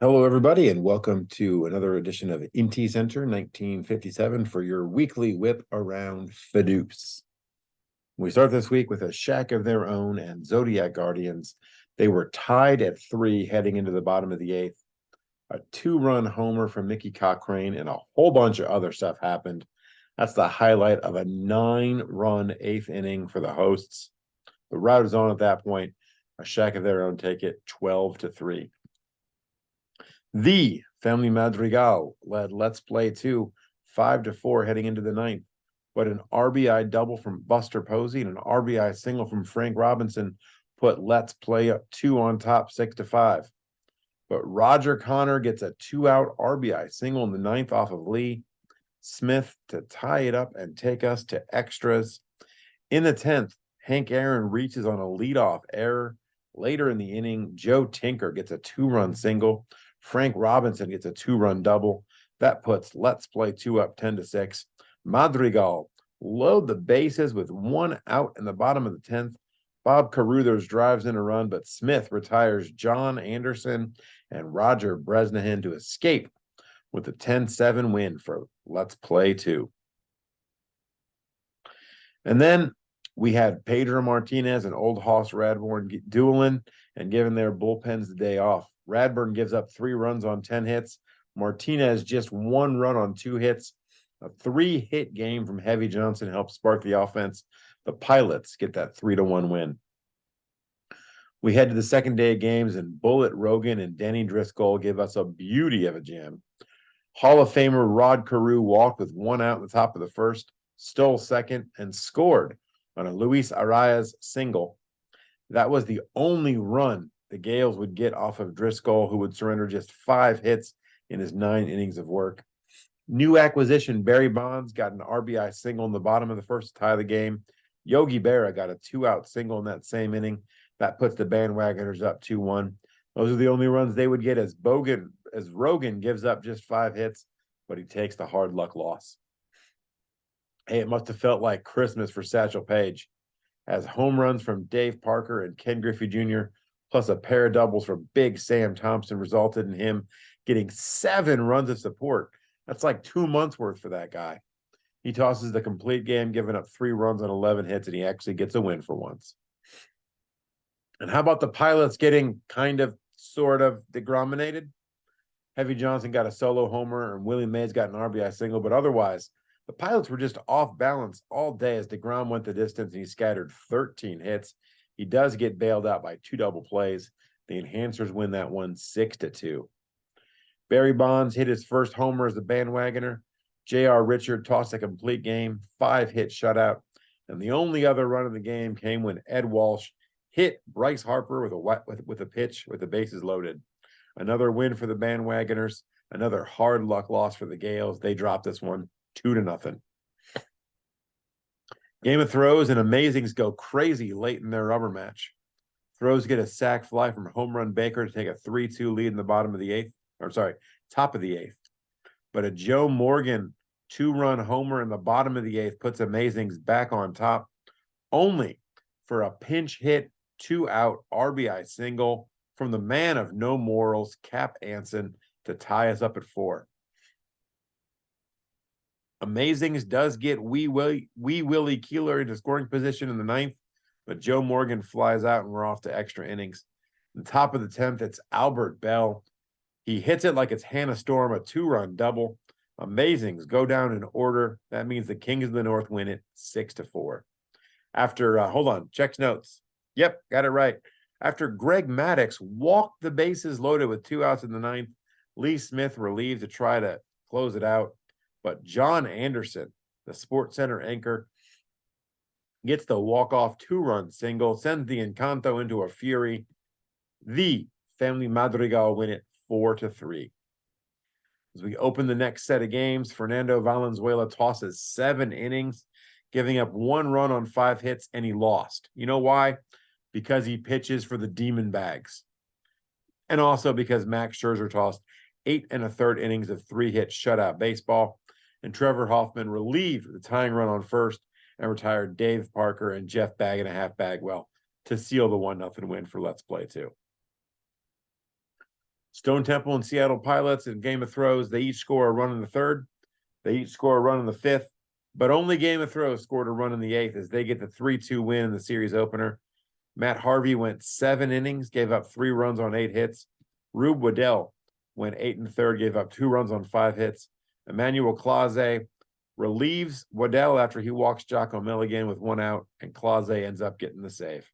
Hello, everybody, and welcome to another edition of IntyCenter 1957 for your weekly whip around FODEUSS. We start this week with a shack of their own and Zodiac Guardians. They were tied at 3 heading into the bottom of the 8th. A 2-run homer from Mickey Cochrane and a whole bunch of other stuff happened. That's the highlight of a 9-run 8th inning for the hosts. The route is on at that point. A shack of their own take it 12-3. The Family Madrigal led Let's Play 2 5-4 heading into the 9th. But an RBI double from Buster Posey and an RBI single from Frank Robinson put Let's Play up 2 on top 6-5. But Roger Connor gets a 2-out RBI single in the 9th off of Lee Smith to tie it up and take us to extras. In the 10th, Hank Aaron reaches on a leadoff error. Later in the inning, Joe Tinker gets a 2-run single. Frank Robinson gets a 2-run double. That puts Let's Play 2 up 10-6. Madrigal load the bases with 1 out in the bottom of the 10th. Bob Caruthers drives in a run, but Smith retires John Anderson and Roger Bresnahan to escape with a 10-7 win for Let's Play 2. And then we had Pedro Martinez and Old Hoss Radbourn dueling and giving their bullpens the day off. Radbourn gives up 3 runs on 10 hits. Martinez just 1 run on 2 hits. A 3-hit game from Heavy Johnson helped spark the offense. The Pilots get that 3-1 win. We head to the second day of games, and Bullet Rogan and Denny Driscoll give us a beauty of a jam. Hall of Famer Rod Carew walked with 1 out in the top of the first, stole second, and scored on a Luis Arias single. That was the only run the Gales would get off of Driscoll, who would surrender just 5 hits in his 9 innings of work. New acquisition Barry Bonds got an RBI single in the bottom of the first to tie the game. Yogi Berra got a 2-out single in that same inning. That puts the Bandwagoners up 2-1. Those are the only runs they would get as Rogan gives up just 5 hits, but he takes the hard luck loss. Hey, it must have felt like Christmas for Satchel Paige, as home runs from Dave Parker and Ken Griffey Jr., plus a pair of doubles from Big Sam Thompson resulted in him getting 7 runs of support. That's like 2 months worth for that guy. He tosses the complete game, giving up 3 runs on 11 hits, and he actually gets a win for once. And how about the Pilots getting sort of degrominated? Heavy Johnson got a solo homer, and Willie Mays got an RBI single, but otherwise, the Pilots were just off balance all day as DeGrom went the distance and he scattered 13 hits. He does get bailed out by 2 double plays. The Enhancers win that one 6-2. Barry Bonds hit his first homer as a bandwagoner. J.R. Richard tossed a complete game, 5-hit shutout. And the only other run of the game came when Ed Walsh hit Bryce Harper with a pitch with the bases loaded. Another win for the Bandwagoners. Another hard luck loss for the Gales. They dropped this one 2-0. Game of Throws and Amazings go crazy late in their rubber match. Throws get a sac fly from Home Run Baker to take a 3-2 lead in the top of the 8th. But a Joe Morgan 2-run homer in the bottom of the 8th puts Amazings back on top, only for a pinch hit 2-out RBI single from the man of no morals, Cap Anson, to tie us up at 4. Amazings does get Wee Willie Keeler into scoring position in the 9th, but Joe Morgan flies out and we're off to extra innings. In the top of the 10th, it's Albert Bell. He hits it like it's Hannah Storm, a 2-run double. Amazings go down in order. That means the Kings of the North win it 6-4. After, checks notes. Yep, got it right. After Greg Maddux walked the bases loaded with 2 outs in the 9th, Lee Smith relieved to try to close it out. But John Anderson, the SportsCenter anchor, gets the walk-off 2-run single, sends the Encanto into a fury. The Family Madrigal win it 4-3. As we open the next set of games, Fernando Valenzuela tosses 7 innings, giving up 1 run on 5 hits, and he lost. You know why? Because he pitches for the Demonbags. And also because Max Scherzer tossed 8 1/3 innings of 3-hit shutout baseball. And Trevor Hoffman relieved the tying run on first and retired Dave Parker and Jeff Bagwell to seal the 1-0 win for Let's Play 2. Stone Temple and Seattle Pilots in Game of Thrones, they each score a run in the third. They each score a run in the fifth, but only Game of Thrones scored a run in the eighth as they get the 3-2 win in the series opener. Matt Harvey went 7 innings, gave up 3 runs on 8 hits. Rube Waddell went 8 1/3, gave up 2 runs on 5 hits. Emmanuel Clase relieves Waddell after he walks Jocko Milligan with 1 out, and Clase ends up getting the save.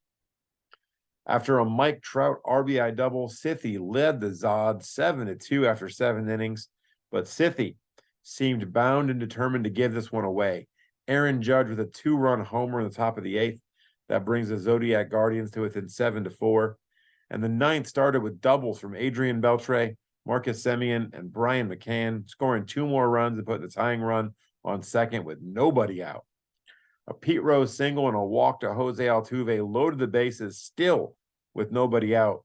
After a Mike Trout RBI double, Sithy led the Zod 7-2 after 7 innings, but Sithy seemed bound and determined to give this one away. Aaron Judge with a 2-run homer in the top of the 8th. That brings the Zodiac Guardians to within 7-4. And the 9th started with doubles from Adrian Beltre, Marcus Semien, and Brian McCann, scoring 2 more runs and putting the tying run on second with nobody out. A Pete Rose single and a walk to Jose Altuve loaded the bases still with nobody out.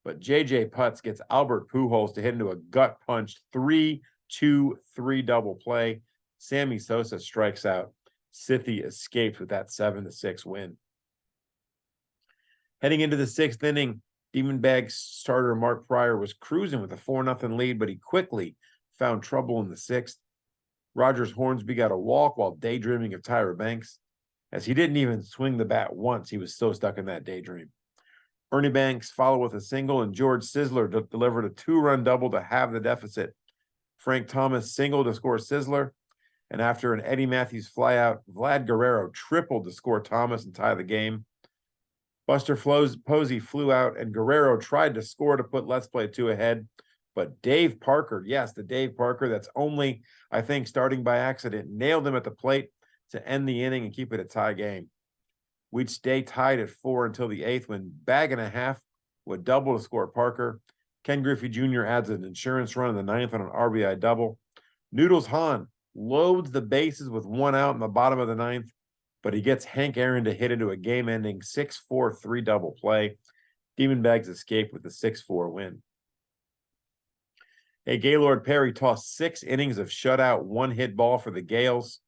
But J.J. Putz gets Albert Pujols to hit into a gut punch 3-2-3 double play. Sammy Sosa strikes out. Sithy escapes with that 7-6 win. Heading into the 6th inning, Demonbags starter Mark Pryor was cruising with a 4-0 lead, but he quickly found trouble in the 6th. Rogers Hornsby got a walk while daydreaming of Tyra Banks. As he didn't even swing the bat once, he was so stuck in that daydream. Ernie Banks followed with a single, and George Sizzler delivered a 2-run double to halve the deficit. Frank Thomas singled to score Sizzler, and after an Eddie Matthews flyout, Vlad Guerrero tripled to score Thomas and tie the game. Buster Posey flew out, and Guerrero tried to score to put Let's Play 2 ahead, but Dave Parker, yes, the Dave Parker that's only, I think, starting by accident, nailed him at the plate to end the inning and keep it a tie game. We'd stay tied at 4 until the 8th when Bag and a Half would double to score Parker. Ken Griffey Jr. adds an insurance run in the 9th on an RBI double. Noodles Hahn loads the bases with 1 out in the bottom of the 9th, but he gets Hank Aaron to hit into a game-ending 6-4-3 double play. Demonbags escape with the 6-4 win. Hey, Gaylord Perry tossed 6 innings of shutout, 1-hit ball for the Gales.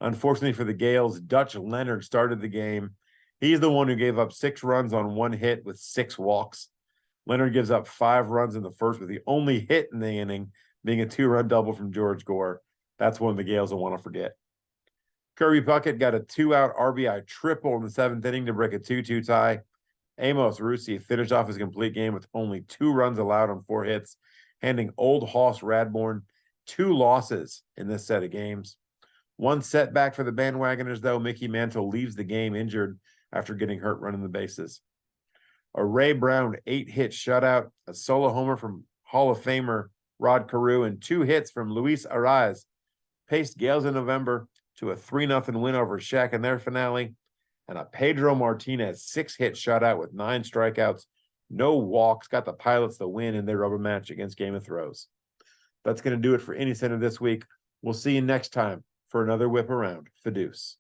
Unfortunately for the Gales, Dutch Leonard started the game. He's the one who gave up 6 runs on 1 hit with 6 walks. Leonard gives up 5 runs in the first, with the only hit in the inning being a 2-run double from George Gore. That's one the Gales will want to forget. Kirby Puckett got a 2-out RBI triple in the 7th inning to break a 2-2 tie. Amos Russi finished off his complete game with only 2 runs allowed on 4 hits, handing Old Hoss Radbourn 2 losses in this set of games. One setback for the bandwagoners, though. Mickey Mantle leaves the game injured after getting hurt running the bases. A Ray Brown 8-hit shutout, a solo homer from Hall of Famer Rod Carew, and 2 hits from Luis Arraez paced Gales in November to a 3-0 win over Shaq in their finale, and a Pedro Martinez 6-hit shutout with 9 strikeouts, no walks, got the Pilots the win in their rubber match against Game of Thrones. That's going to do it for IntyCenter this week. We'll see you next time for another Whip Around FODEUSS.